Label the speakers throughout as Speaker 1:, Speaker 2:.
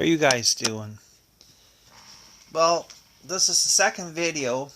Speaker 1: How are you guys doing? Well, this is the second video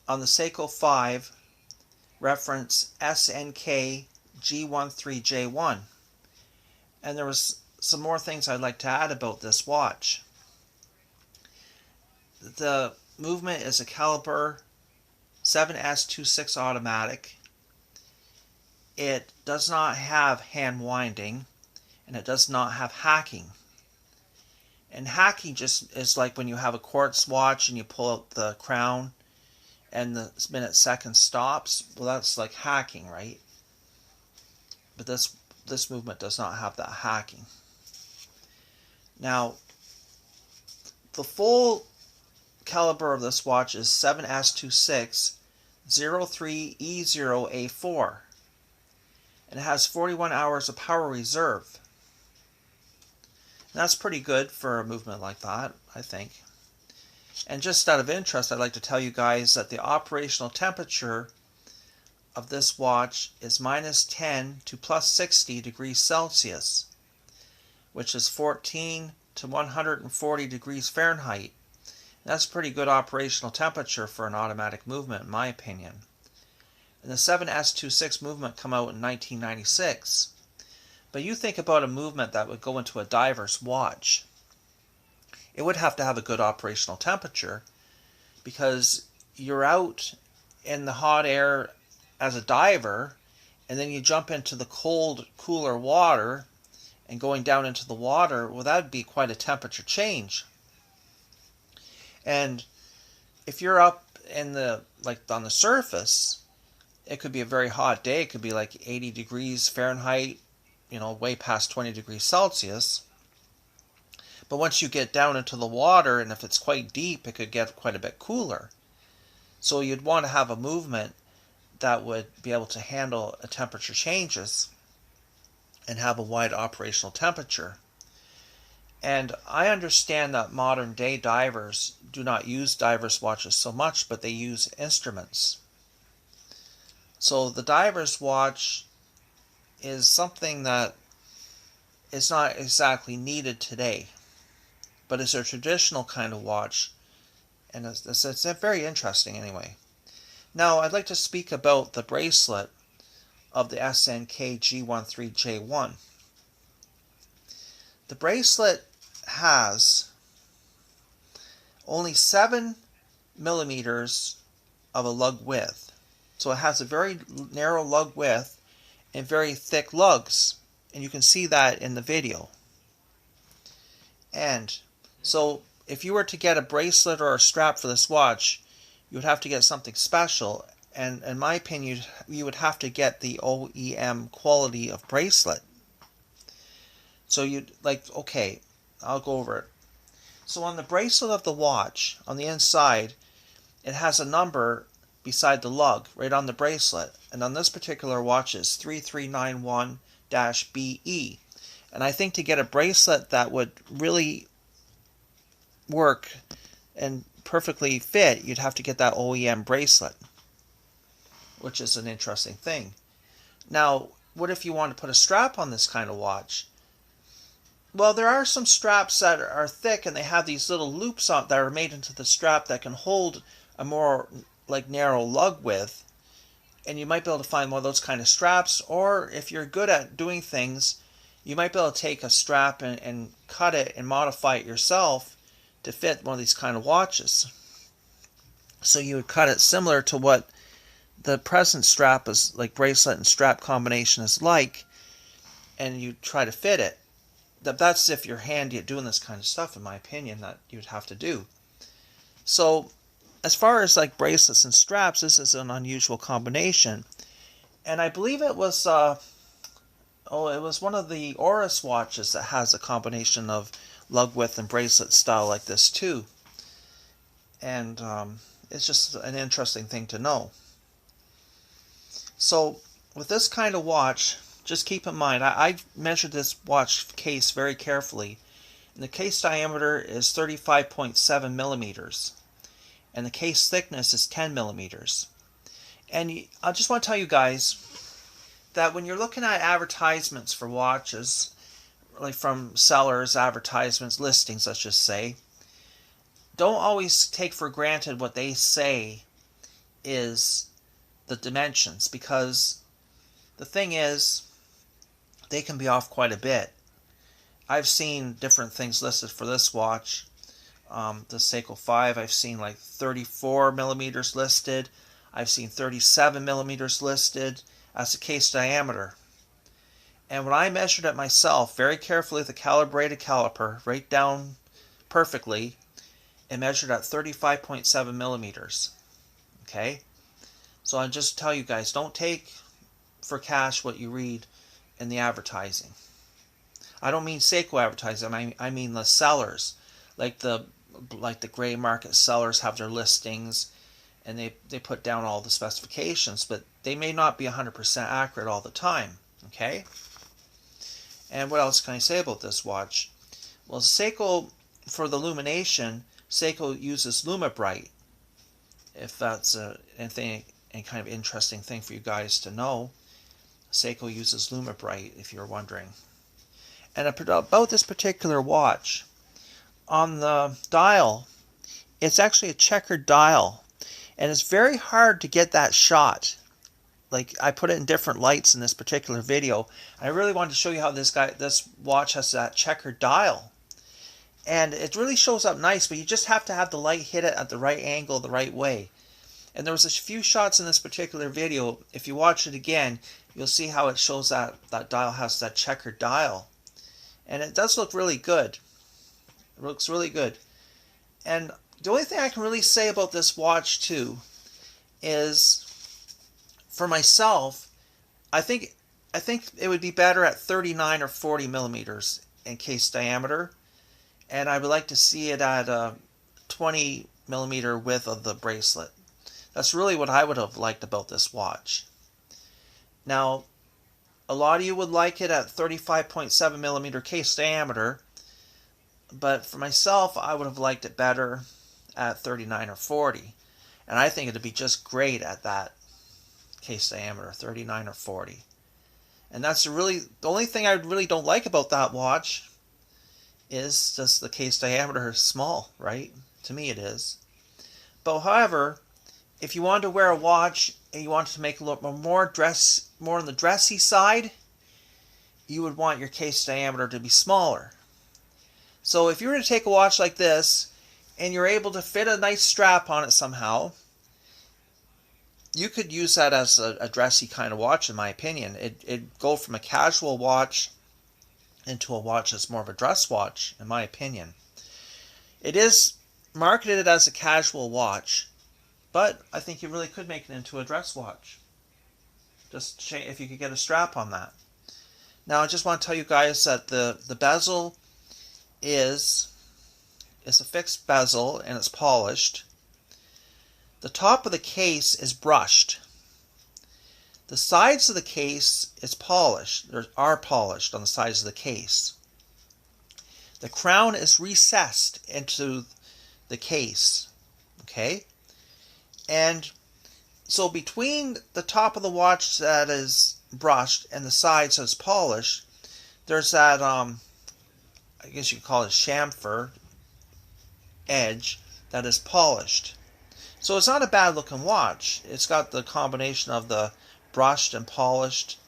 Speaker 1: on the SEIKO 5 reference SNKG13J1, and there was some more things I'd like to add about this watch. The movement is a caliber 7S26 automatic. It does not have hand winding, and it does not have hacking. And hacking just is like when you have a quartz watch and you pull out the crown and the minute second stops. Well, that's like hacking, right? But this movement does not have that hacking. Now, the full caliber of this watch is 7S26 03E0A4, and it has 41 hours of power reserve. And that's pretty good for a movement like that, I think. And just out of interest, I'd like to tell you guys that the operational temperature of this watch is -10 to +60 degrees Celsius, which is 14 to 140 degrees Fahrenheit. And that's a pretty good operational temperature for an automatic movement, in my opinion. And the 7S26 movement came out in 1996. But you think about a movement that would go into a diver's watch. It would have to have a good operational temperature because you're out in the hot air as a diver, and then you jump into the cold, cooler water, and going down into the water, well, that would be quite a temperature change. And if you're up in the, like on the surface, it could be a very hot day. It could be like 80 degrees Fahrenheit, way past 20 degrees Celsius. But once you get down into the water, and if it's quite deep, it could get quite a bit cooler. So you'd want to have a movement that would be able to handle temperature changes and have a wide operational temperature. And I understand that modern day divers do not use divers' watches so much, but they use instruments. So the diver's watch is something that is not exactly needed today, but it's a traditional kind of watch, and it's very interesting anyway. Now, I'd like to speak about the bracelet of the SNKG13J1. The bracelet has only 7 millimeters of a lug width, so it has a very narrow lug width and very thick lugs, and you can see that in the video. And so if you were to get a bracelet or a strap for this watch, you would have to get something special, and in my opinion you would have to get the OEM quality of bracelet. So okay, I'll go over it. So on the bracelet of the watch, on the inside, it has a number beside the lug, right on the bracelet. And on this particular watch is 3391-BE. And I think to get a bracelet that would really work and perfectly fit, you'd have to get that OEM bracelet, which is an interesting thing. Now, what if you want to put a strap on this kind of watch? Well, there are some straps that are thick, and they have these little loops on that are made into the strap that can hold a more narrow lug width, and you might be able to find one of those kind of straps. Or if you're good at doing things, you might be able to take a strap and cut it and modify it yourself to fit one of these kind of watches. So you would cut it similar to what the present strap is, like bracelet and strap combination is like, and you try to fit it. That's if you're handy at doing this kind of stuff, in my opinion, that you'd have to do. So as far as like bracelets and straps, this is an unusual combination. And I believe it was it was one of the Oris watches that has a combination of lug width and bracelet style like this too. And it's just an interesting thing to know. So with this kind of watch, just keep in mind, I measured this watch case very carefully, and the case diameter is 35.7 millimeters. And the case thickness is 10 millimeters. And I just want to tell you guys that when you're looking at advertisements for watches, like from sellers, advertisements, listings, let's just say, don't always take for granted what they say is the dimensions, because the thing is, they can be off quite a bit. I've seen different things listed for this watch. The SEIKO 5, I've seen like 34 millimeters listed. I've seen 37 millimeters listed as the case diameter. And when I measured it myself, very carefully with a calibrated caliper, right down perfectly, it measured at 35.7 millimeters. Okay? So I just tell you guys, don't take for cash what you read in the advertising. I don't mean SEIKO advertising, I mean the sellers. Like the gray market sellers have their listings and they put down all the specifications, but they may not be 100% accurate all the time. Okay? And what else can I say about this watch? Well, SEIKO, for the illumination, SEIKO uses Lumibrite. If that's any kind of interesting thing for you guys to know, SEIKO uses Lumibrite, if you're wondering. And about this particular watch, on the dial, it's actually a checkered dial, and it's very hard to get that shot. Like, I put it in different lights in this particular video. I really wanted to show you how this watch has that checkered dial. And it really shows up nice, but you just have to have the light hit it at the right angle, the right way. And there was a few shots in this particular video. If you watch it again, you'll see how it shows that dial has that checkered dial. And it does look really good. It looks really good. And the only thing I can really say about this watch too is, for myself, I think it would be better at 39 or 40 millimeters in case diameter, and I would like to see it at a 20 millimeter width of the bracelet. That's really what I would have liked about this watch. Now, a lot of you would like it at 35.7 millimeter case diameter, but for myself, I would have liked it better at 39 or 40, and I think it would be just great at that case diameter, 39 or 40. And that's the only thing I really don't like about that watch is just the case diameter is small, right? To me it is. But however, if you wanted to wear a watch and you wanted to make it look more on the dressy side, you would want your case diameter to be smaller. So if you were to take a watch like this and you're able to fit a nice strap on it somehow, you could use that as a dressy kind of watch, in my opinion. It'd go from a casual watch into a watch that's more of a dress watch, in my opinion. It is marketed as a casual watch, but I think you really could make it into a dress watch. Just if you could get a strap on that. Now, I just want to tell you guys that the bezel is a fixed bezel and it's polished. The top of the case is brushed. The sides of the case is polished. Are polished on the sides of the case. The crown is recessed into the case. Okay? And so between the top of the watch that is brushed and the sides that's polished, there's that, I guess you could call it chamfer edge that is polished. So it's not a bad looking watch. It's got the combination of the brushed and polished.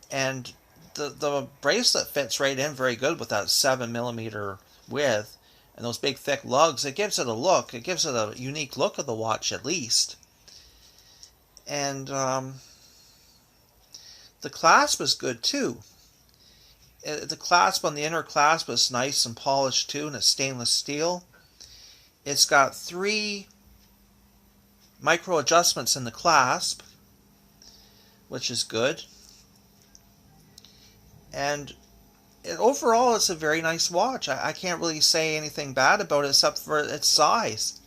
Speaker 1: And the bracelet fits right in very good with that 7 millimeter width and those big thick lugs. It gives it a look. It gives it a unique look of the watch at least. And the clasp is good too. The clasp on the inner clasp is nice and polished too, and it's stainless steel. It's got 3 micro adjustments in the clasp, which is good. And overall, it's a very nice watch. I can't really say anything bad about it except for its size.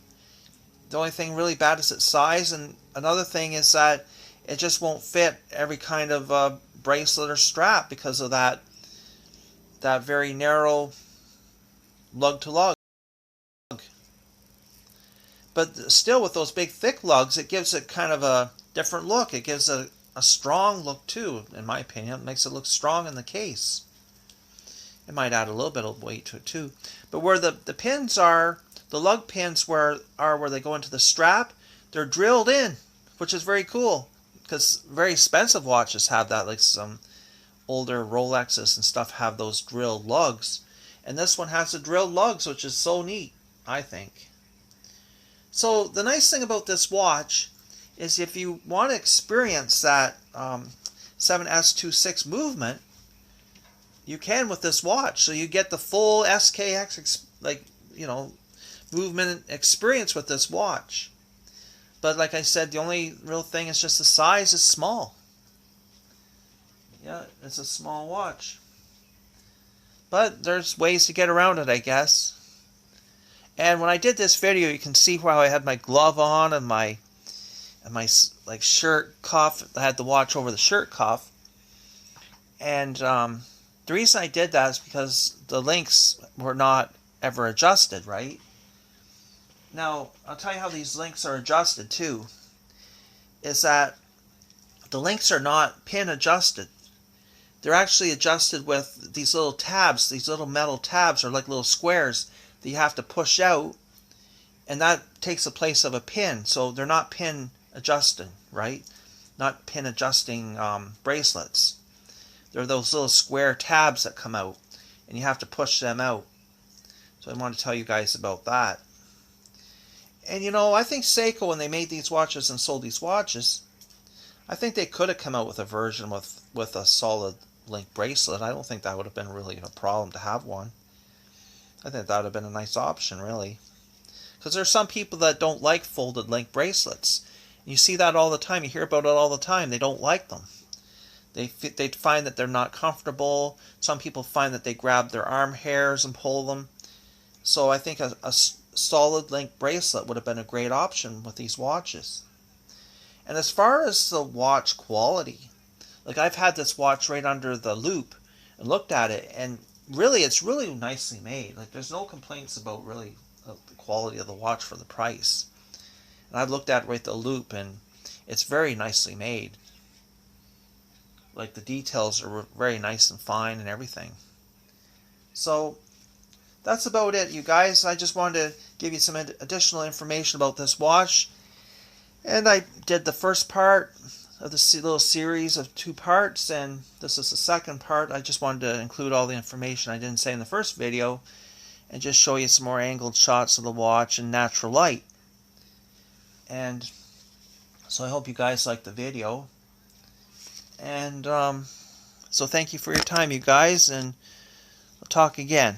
Speaker 1: The only thing really bad is its size, and another thing is that it just won't fit every kind of bracelet or strap because of that very narrow lug to lug. But still, with those big thick lugs, it gives it kind of a different look. It gives a strong look too, in my opinion. It makes it look strong in the case. It might add a little bit of weight to it too. But where the pins are, the lug pins where they go into the strap, they're drilled in, which is very cool. Because very expensive watches have that, like some older Rolexes and stuff have those drilled lugs. And this one has the drilled lugs, which is so neat, I think. So the nice thing about this watch is if you want to experience that 7S26 movement, you can with this watch. So you get the full SKX movement experience with this watch. But like I said, the only real thing is just the size is small. Yeah, it's a small watch. But there's ways to get around it, I guess. And when I did this video, you can see how I had my glove on and my like shirt cuff. I had the watch over the shirt cuff. And the reason I did that is because the links were not ever adjusted, right? Now, I'll tell you how these links are adjusted too. Is that the links are not pin adjusted. They're actually adjusted with these little tabs. These little metal tabs are like little squares that you have to push out. And that takes the place of a pin. So they're not pin adjusting, right? Not pin adjusting bracelets. They're those little square tabs that come out. And you have to push them out. So I want to tell you guys about that. And you know, I think SEIKO, when they made these watches and sold these watches, I think they could have come out with a version with a solid link bracelet. I don't think that would have been really a problem to have one. I think that would have been a nice option, really. Because there's some people that don't like folded link bracelets. And you see that all the time. You hear about it all the time. They don't like them. They find that they're not comfortable. Some people find that they grab their arm hairs and pull them. So I think a solid link bracelet would have been a great option with these watches. And as far as the watch quality, like I've had this watch right under the loop and looked at it, and really it's really nicely made. Like there's no complaints about really the quality of the watch for the price. And I've looked at it right at the loop, and it's very nicely made. Like the details are very nice and fine and everything. So that's about it, you guys. I just wanted to give you some additional information about this watch. And I did the first part of this little series of 2 parts, and this is the second part. I just wanted to include all the information I didn't say in the first video, and just show you some more angled shots of the watch in natural light. And so I hope you guys liked the video. And so thank you for your time, you guys, and we'll talk again.